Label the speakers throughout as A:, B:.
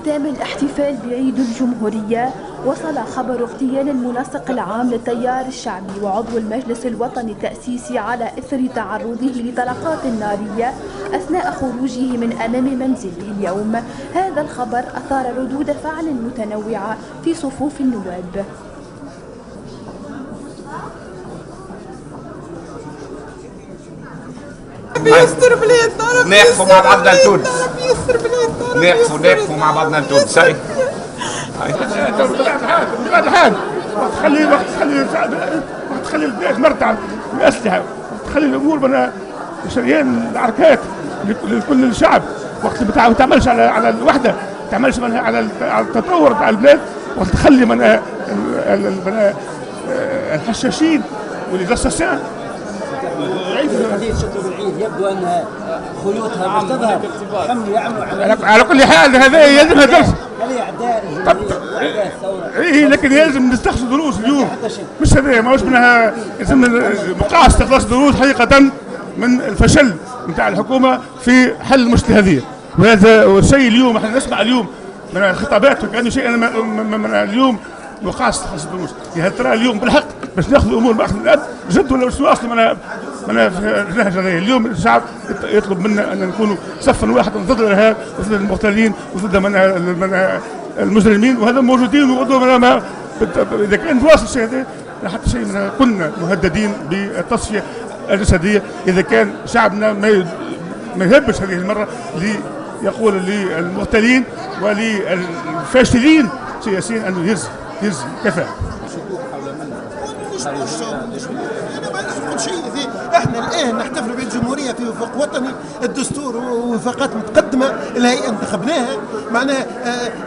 A: ختام الاحتفال بعيد الجمهورية، وصل خبر اغتيال المنسق العام للتيار الشعبي وعضو المجلس الوطني التأسيسي على إثر تعرضه لطلقات نارية أثناء خروجه من أمام منزله اليوم. هذا الخبر أثار ردود فعل متنوعة في صفوف النواب.
B: بيستر بلادنا،
C: نقفوا مع بعضنا لتونس، نقفوا مع بعضنا لتونس. هاي بطبيعة الحال تخلي البلاد مرتعة بالأسلحة، تخلي الأمور من شريان العركات لكل الشعب، وقت ما تعملش على الوحدة، تعملش على التطور تاع البلاد، وقت تخلي من الحشاشين والجساسين.
D: قضية شكر بالعيد يبدو أن خيوطها مش تظهر، يعملوا
C: على كل حال هذا يلزم درس.
D: هذه أعداء الجمهورية، أعداء الثورة.
C: إيه لكن يلزم نستخلص دروس اليوم، مش هذا ماهوش منها، يلزم بقاع استخلاص دروس حقيقة من الفشل نتاع الحكومة في حل المشكلة هذه. وهذا الشيء اليوم احنا نسمع اليوم من الخطابات وكأنه شيء من اليوم وقع استخلاص الدروس. هل ترى اليوم بالحق باش ناخذ الامور باخذ الاب جد ولا شنو اصلا؟ من اليوم الشعب يطلب منا ان نكونوا صفا واحدا ضد الارهاب وضد المغتالين وضد من المجرمين، وهذا موجودين وضد اذا كان واصل الشيء هذا حتى شيء كنا مهددين بالتصفيه الجسديه اذا كان شعبنا ما يهبش هذه المره يقول للمغتالين وللفاشلين سياسيا انه يرزق كفى.
B: انا ما نقول شيء. احنا الان نحتفل بعيد الجمهوريه في وفاق وطني، الدستور ووفاقات متقدمه الهيئه انتخبناها،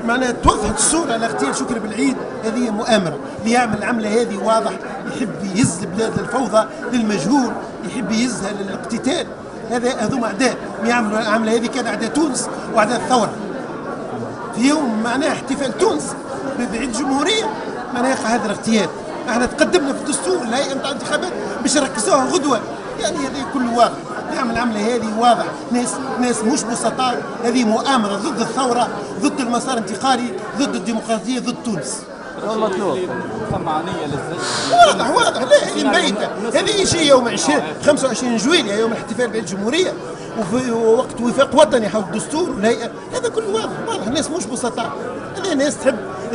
B: معناها توضحت الصوره على اغتيال شكري بالعيد. هذه مؤامره اللي يعمل العمله هذه واضح، يحب يهز البلاد للفوضى للمجهول، يحب يهزها للاقتتال. هذوما اعداء يعملوا العمله هذه، كان اعداء تونس واعداء الثوره. في يوم معناها احتفال تونس بعيد الجمهوريه معناها يقع هذا الاغتيال. احنا تقدمنا في الدستور الهيئه نتاع الانتخابات باش يركزوها غدوه، يعني هذه كله واضح. يعمل العمله هذه واضح، ناس مش بسطاء. هذه مؤامره ضد الثوره، ضد المسار الانتقالي، ضد الديمقراطيه، ضد تونس.
E: المطلوب ثم عنية
B: واضح. لا هذه مبيته. هذه شيء يوم 25 جويلية يوم الاحتفال بعيد الجمهوريه، وفي وقت وفاق وطني حول الدستور والهيئه. هذا كله واضح. الناس مش بسطاء. هذه ناس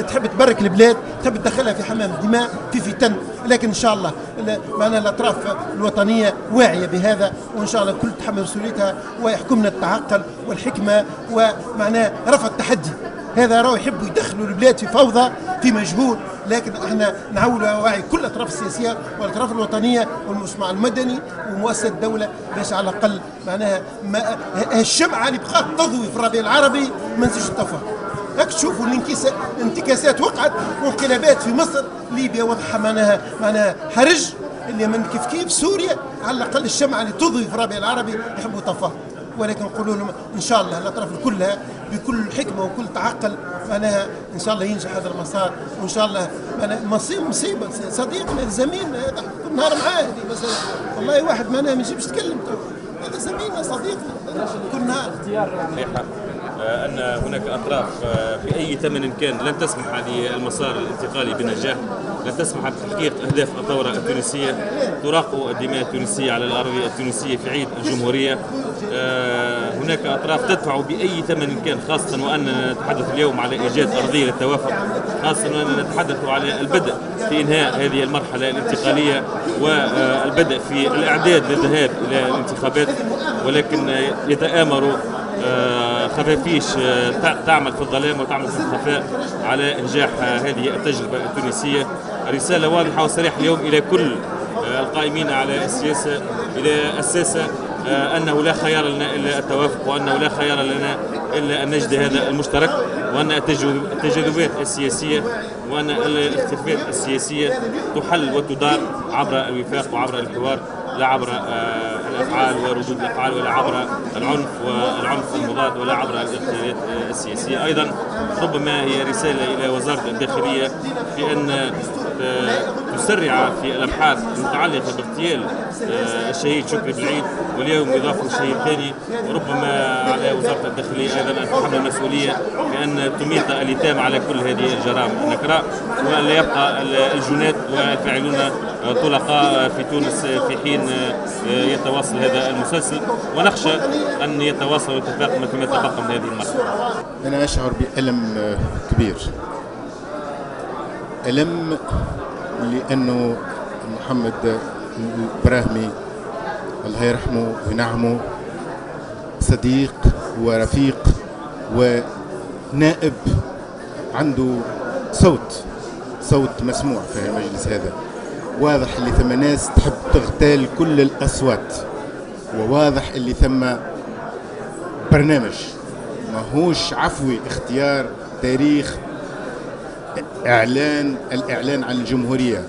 B: تحب تبرك البلاد، تحب تدخلها في حمام الدماء، في فتن. لكن ان شاء الله معنا الاطراف الوطنيه واعيه بهذا، وان شاء الله الكل تحمل مسؤوليتها ويحكمنا التعقل والحكمه ومعناه رفع التحدي. هذا راهو يحبوا يدخلوا البلاد في فوضى، في مجهول. لكن احنا نعولوا وعي كل الاطراف السياسيه والاطراف الوطنيه والمجتمع المدني ومؤسسات الدوله باش على الاقل معناها الشمعه اللي بقات تضوي في الربيع العربي ما نزيدش نطفها. هاك تشوفوا الانتكاسات وقعت وانقلابات في مصر، ليبيا وضحها معناها حرج اللي من كيف سوريا. على الاقل الشمعه اللي تضوي في الربيع العربي يحبوا يطفها. ولكن نقولوا لهم ان شاء الله الاطراف كلها بكل حكمه وكل تعقل معناها ان شاء الله ينجح هذا المسار، وان شاء الله مصيبه صديقنا زميلنا هذا كل نهار معاه مثلا. والله واحد معناها ما يجيبش يتكلم، هذا زميلنا صديقنا كل نهار.
F: أن هناك أطراف بأي ثمن كان لن تسمح للمسار الانتقالي بالنجاح، لن تسمح بتحقيق أهداف الثورة التونسية، تراق الدماء التونسية على الأراضي التونسية في عيد الجمهورية. هناك أطراف تدفع بأي ثمن كان، خاصة وأننا نتحدث اليوم على إيجاد أرضية للتوافق، خاصة وأننا نتحدث على البدء في إنهاء هذه المرحلة الانتقالية والبدء في الإعداد للذهاب إلى الانتخابات. ولكن يتآمروا خفافيش تعمل في الظلام وتعمل في الخفاء على إنجاح هذه التجربة التونسية. رسالة واضحة وصريحة اليوم إلى كل القائمين على السياسة، إلى الساسة، أنه لا خيار لنا إلا التوافق، وأنه لا خيار لنا إلا أن نجد هذا المشترك، وأن التجاذبات السياسية وأن الاختلافات السياسية تحل وتدار عبر الوفاق وعبر الحوار، لا عبر الافعال وردود الافعال، ولا عبر العنف المضاد، ولا عبر الاغتيالات السياسيه. ايضا ربما هي رساله الى وزاره الداخليه في ان تسرع في الابحاث المتعلقه باغتيال الشهيد شكري بالعيد، واليوم يضاف شيء ثاني، وربما على وزاره الداخليه ايضا ان تتحمل المسؤوليه بان تميط اللثام على كل هذه الجرائم النكراء، وان لا يبقى الجنات والفاعلون طلقاء في تونس في حين يتواصل هذا المسلسل، ونخشى ان يتواصل ويتفاقم فيما تبقى من هذه المرحله.
G: انا اشعر بألم كبير، ألم لأنه محمد البراهمي الله يرحمه وينعمه صديق ورفيق ونائب عنده صوت مسموع في المجلس هذا. واضح اللي ثم ناس تحب تغتال كل الأصوات، وواضح اللي ثم برنامج ماهوش عفوي اختيار تاريخ الإعلان عن الجمهورية.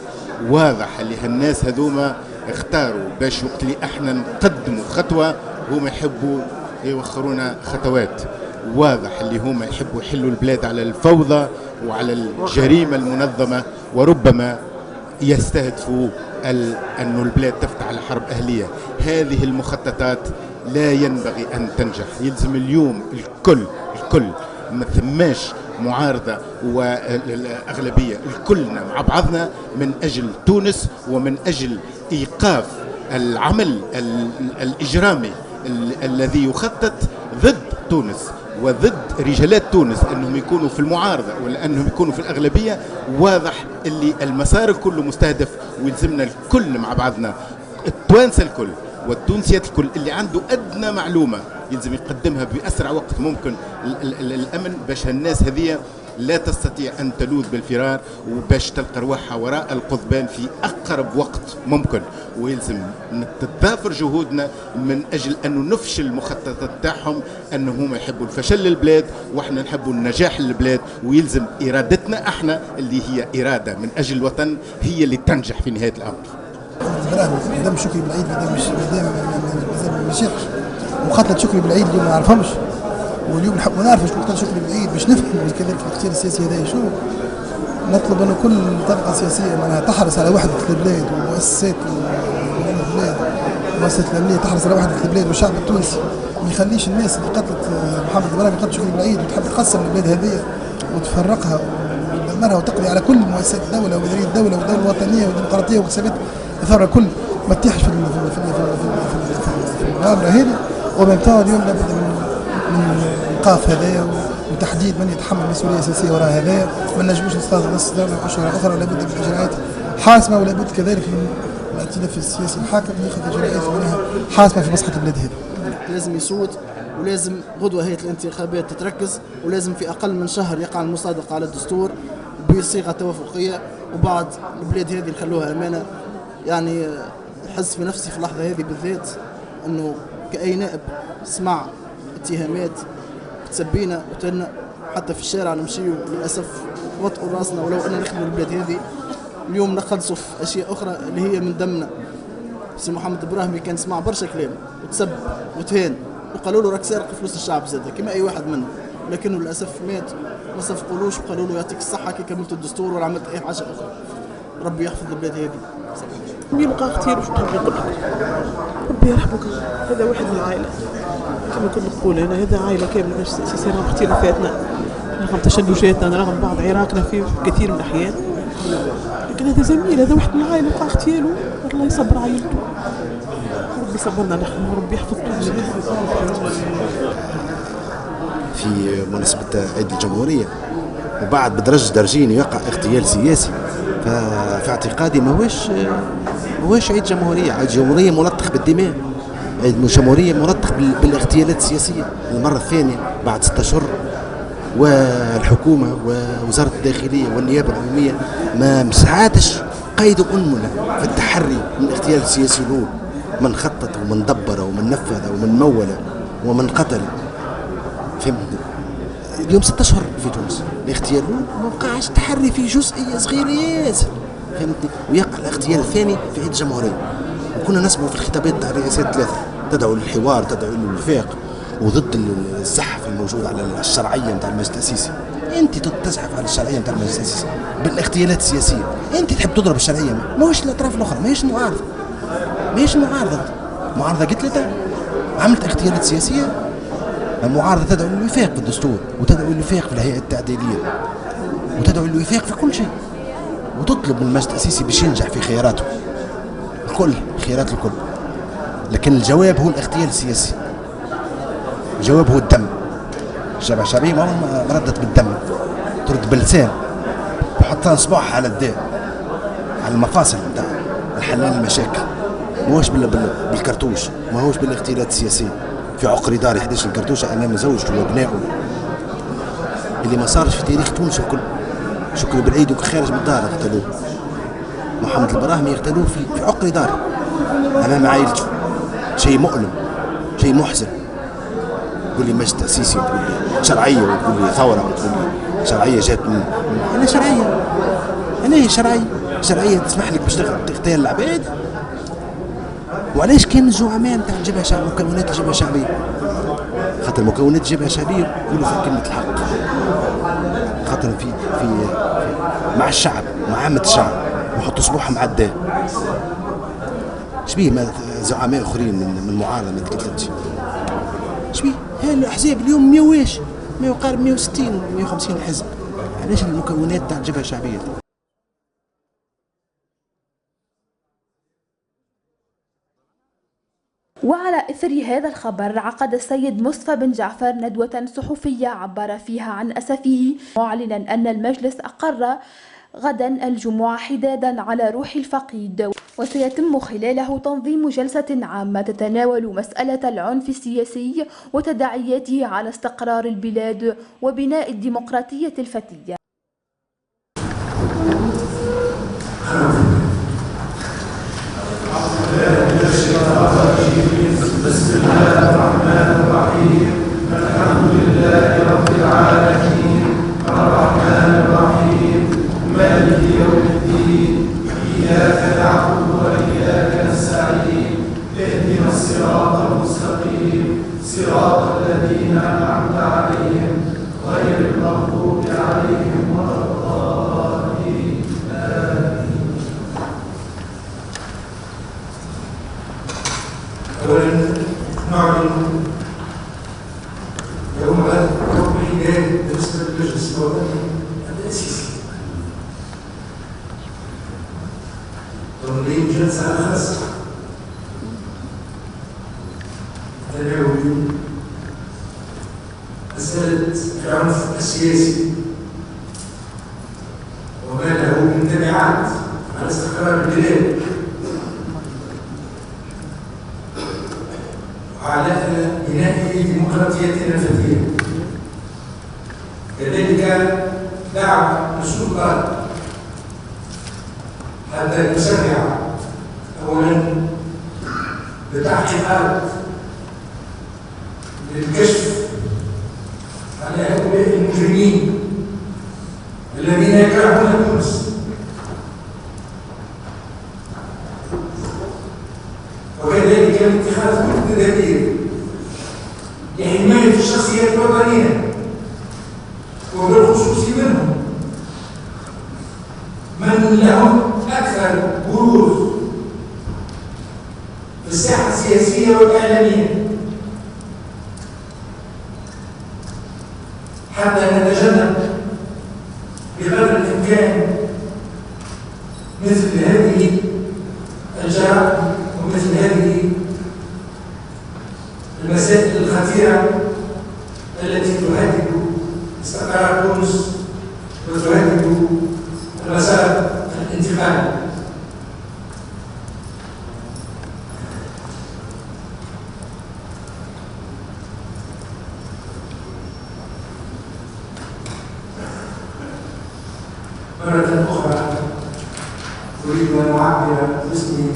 G: واضح اللي هالناس هذوما اختاروا باش وقت اللي احنا نقدموا خطوة هما يحبوا يوخرونا خطوات. واضح اللي هما يحبوا يحلوا البلاد على الفوضى وعلى الجريمة المنظمة، وربما يستهدفوا أن البلاد تفتح على حرب أهلية. هذه المخططات لا ينبغي أن تنجح. يلزم اليوم الكل ما ثماش معارضة والأغلبية، الكلنا مع بعضنا من أجل تونس ومن أجل إيقاف العمل الإجرامي الذي يخطط ضد تونس وضد رجالات تونس أنهم يكونوا في المعارضة ولا أنهم يكونوا في الأغلبية. واضح اللي المسار كله مستهدف، ويلزمنا الكل مع بعضنا، التوانسة الكل والتونسيات الكل اللي عنده أدنى معلومة يلزم يقدمها بأسرع وقت ممكن الأمن، باش الناس هذه لا تستطيع أن تلوذ بالفرار، وباش تلقى روحها وراء القضبان في أقرب وقت ممكن. ويلزم تتضافر جهودنا من أجل أن نفشل المخططات تاعهم، أنهم يحبوا الفشل للبلاد وإحنا نحبوا النجاح للبلاد. ويلزم إرادتنا إحنا اللي هي إرادة من أجل الوطن هي اللي تنجح في نهاية الأمر.
H: مدام شكري بالعيد مدام ما يشيخش مقاتلة شكري بالعيد اليوم ما نعرفهمش، واليوم نحب نعرف شو مقاتلة شكري بالعيد باش نفهم كذلك الاختيار السياسي هذا شو. نطلب أن كل طبقة سياسية معناها تحرص على وحدة البلاد ومؤسسات البلاد ومؤسسات الأمنية تحرص على وحدة البلاد والشعب التونسي، ما يخليش الناس اللي قتلت محمد البراهمي قتلت شكري بالعيد وتحب تقسم البلاد هذه وتفرقها وتدمرها وتقضي على كل مؤسسات الدولة ومديرية الدولة والدولة الوطنية والديمقراطية وحسابات الثورة كل ما تتيحش في المؤامرة هذه. وبالتالي اليوم لابد من ايقاف هذايا وتحديد من يتحمل المسؤولية السياسية وراء هذايا. ما نجموش نستنظر نص دولة أشهر أخرى، لابد من إجراءات حاسمة، ولابد كذلك من الائتلاف السياسي الحاكم ياخذ إجراءات معناها حاسمة في مصلحة البلاد هذه.
I: لازم يصوت، ولازم غدوة هيئة الانتخابات تتركز، ولازم في أقل من شهر يقع المصادقة على الدستور بصيغة توافقية، وبعد البلاد هذه نخلوها أمانة. يعني نحس في نفسي في اللحظة هذه بالذات أنه كأي نائب سمع اتهامات تسبينا وتلنا حتى في الشارع نمشيو للأسف وطئوا راسنا، ولو أننا نخدموا البلاد هذه اليوم نخلصوا في أشياء أخرى اللي هي من دمنا. سي محمد البراهمي كان سمع برشا كلام وتسب وتهان، وقالوا له راك سارق فلوس الشعب زاده كما أي واحد منا، لكنه للأسف مات ما صفقولوش وقالوا له يعطيك الصحة كي كملت الدستور ولا عملت أي حاجة أخرى. ربي يحفظ البلاد هذه.
J: يبقى اختيار وش نحب نقول لك، ربي يرحمك. هذا واحد من العائلة كما كنت نقول، أنا هذا عائلة كاملة باش سيصير اختلافاتنا رغم تشنجاتنا رغم بعض عراقنا في كثير من الأحيان، لكن هذا زميل، هذا واحد من العائلة وقع اغتياله. الله يصبر عائلته، ربي يصبرنا نحن وربي يحفظ كل شيء.
K: في مناسبة عيد الجمهورية وبعد بدرجة درجين يقع اغتيال سياسي، ففي اعتقادي ما هوش عيد جمهورية. عيد جمهورية ملطخ بالدماء، عيد جمهورية ملطخ بالاغتيالات السياسية المرة الثانية بعد 6 أشهر. والحكومة ووزارة الداخلية والنيابة العمومية ما مساعدش قيد أنملة في التحري من الاغتيال السياسي الأول، من خطط ومن دبر ومن نفذ ومن مول ومن قتل. فهمتني؟ اليوم 6 أشهر في تونس الاغتيال ما وقعش تحري في جزئية صغيرة ياسر، فهمتني؟ ويقع الاغتيال الثاني في عيد الجمهورية. وكنا نسمع في الخطابات تاع الرئاسات 3 تدعو للحوار، تدعو للوفاق وضد الزحف الموجود على الشرعية نتاع المجلس التأسيسي. أنت تزحف على الشرعية نتاع المجلس التأسيسي بالاغتيالات السياسية، أنت تحب تضرب الشرعية، ماهوش الأطراف الأخرى، ماهيش معارضة، المعارضة قلت لها عملت اغتيالات سياسية. المعارضة تدعو للوفاق في الدستور، وتدعو للوفاق في الهيئة التعديلية، وتدعو للوفاق في كل شيء، وتطلب من المجلس التأسيسي باش ينجح في خياراته الكل، خيارات الكل. لكن الجواب هو الاغتيال السياسي، الجواب هو الدم. الجبهة الشعبية ما ردت بالدم، ترد باللسان، وحطها اصبعها على الداء، على المفاصل نتاع الحلال المشاكل. ماهوش بالكرتوش، ماهوش بالاغتيالات السياسية. في عقر داري 11 كرتوشة امام زوجته وابنائه، اللي ما صارش في تاريخ تونس الكل. شكري بالعيد وخارج من الدار اغتالوه، محمد البراهمي اغتالوه في عقر داري امام عائلته. شيء مؤلم، شيء محزن. تقول لي مجلس تأسيسي، وتقول لي شرعية، وتقول لي ثورة، وتقول لي شرعية جات من أنا شرعية. أنا هي شرعية تسمح لك باش تغتال العباد. وعلاش كان الزعماء نتاع الجبهة الشعبية، مكونات الجبهة الشعبية، خاطر مكونات الجبهة الشعبية يقولوا في كلمة الحق، خاطر في مع الشعب، مع عامة الشعب، ويحطوا صبوحهم على الداء. شبيه زعماء آخرين من المعارضة ما تكلمتش؟ شبيه هاي الأحزاب اليوم 100 ما يقارب 160 150 حزب. علاش المكونات تاع الجبهة الشعبية؟
A: وعلى إثر هذا الخبر عقد السيد مصطفى بن جعفر ندوة صحفية عبر فيها عن أسفه، معلنا أن المجلس أقر غدا الجمعة حدادا على روح الفقيد، وسيتم خلاله تنظيم جلسة عامة تتناول مسألة العنف السياسي وتداعياته على استقرار البلاد وبناء الديمقراطية الفتية.
L: بسم الله الرحمن الرحيم. الحمد لله رب العالمين، الرحمن الرحيم، مالك يوم الدين، إياك نعبد وإياك نستعين، اهدنا الصراط المستقيم، صراط الذين أنعمت عليهم غير المغضوب عليهم ولا الضالين. آمين. أولا نعلن يوم الحداد بالنسبة للمجلس الوطني التأسيسي تنظيم جلسة خاصة تناول مسألة العنف السياسي وما له من تبعات على استقرار البلاد وعلى بناء ديمقراطيتنا الفتية. كذلك دعم السلطات حتى تسرع اولا بتحقيقات للكشف على هؤلاء المجرمين الذين يكرهون تونس، وكذلك اتخاذ كل تدابير لحماية الشخصيات الوطنية وبالخصوص منهم من لهم أكثر بروز في الساحة السياسية والإعلامية، حتى نتجنب بقدر الإمكان مثل هذه الجرائم ومثل هذه المسائل الخطيرة التي تهدد استقرار تونس وتهدد المسار الانتقالي. مرة أخرى أريد أن أعبر باسم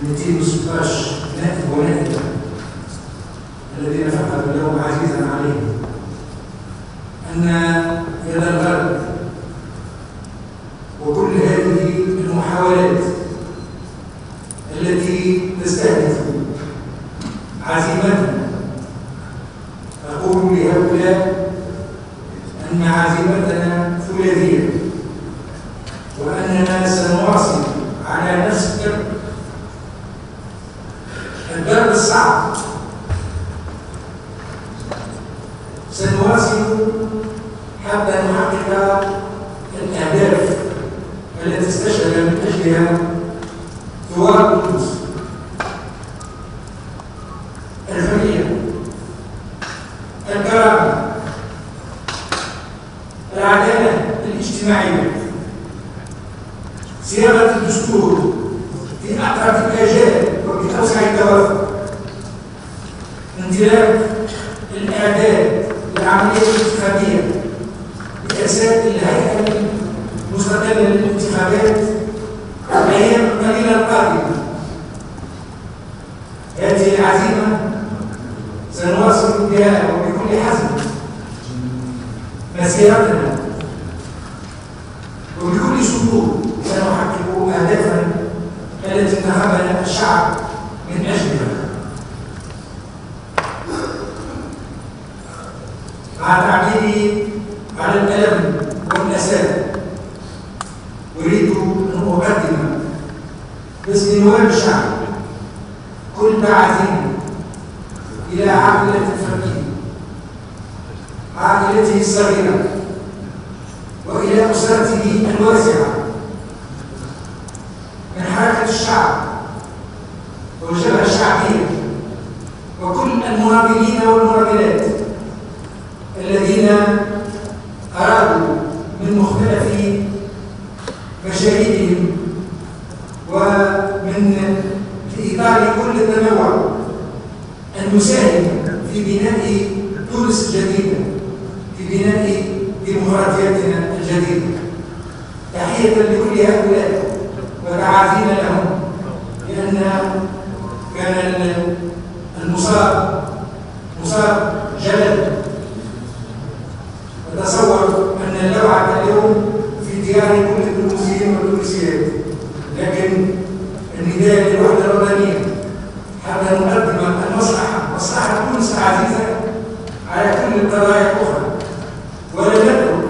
L: 216 نائب ونائبة الذين فقدوا اليوم عزيزا عليهم أن يد الغرب وكل هذه المحاولات التي تستهدف عزيمتنا، أقول لهؤلاء أن عزيمتنا فولاذية وأننا سنواصل على نفس الدرب الصعب. سنواصل حتى نحقق الأهداف التي استشهد من أجلها ثوار تونس: الحرية، الكرامة، العدالة الاجتماعية، صياغة الدستور في أقرب الآجال وبأوسع التوافق، انطلاق الإعداد للعملية الانتخابية بإرسال الهيئة المستقلة للانتخابات الأيام القليلة القادمة. هذه العزيمة سنواصل بها وبكل حزم مسيرتنا، وبكل سرور سنحقق أهدافنا التي انتخبنا الشعب من أجلها. مع تعبيري على الألم والأسى، أريد أن أقدم باسم نواب الشعب كل تعازينا إلى عائلة الفقير، عائلته الصغيرة، وإلى أسرته الواسعة من حركة الشعب والجبهة الشعبية، وكل المناضلين والمناضلات الذين أرادوا من مختلف مشاريعهم ومن في إطار كل التنوع أن نساهم في بناء تونس الجديدة، في بناء ديمقراطيتنا الجديدة. تحية لكل هؤلاء وتعازينا لهم، لأن كان المصاب جلل. أتصور أن اللوعة اليوم في ديار كل التونسيين والتونسيات، لكن النداء للوحدة الوطنية حتى نقدم مصلحة تونس العزيزة على كل القضايا الأخرى، ولا نترك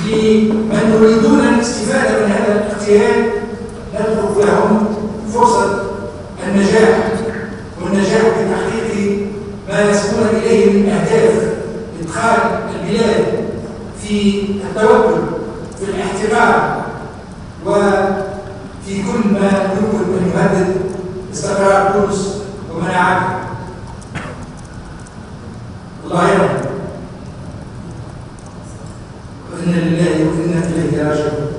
L: لمن يريدون الاستفادة من هذا الاغتيال نترك لهم فرصة النجاح، والنجاح بتحقيق ما يسمون إليه من أهداف إدخال البلاد في التوكل، في الاحترام، وفي كل ما يمكن أن يهدد استقرار تونس ومناعتها. الله يرحمه، وإنا لله وإنا إليه راجعون.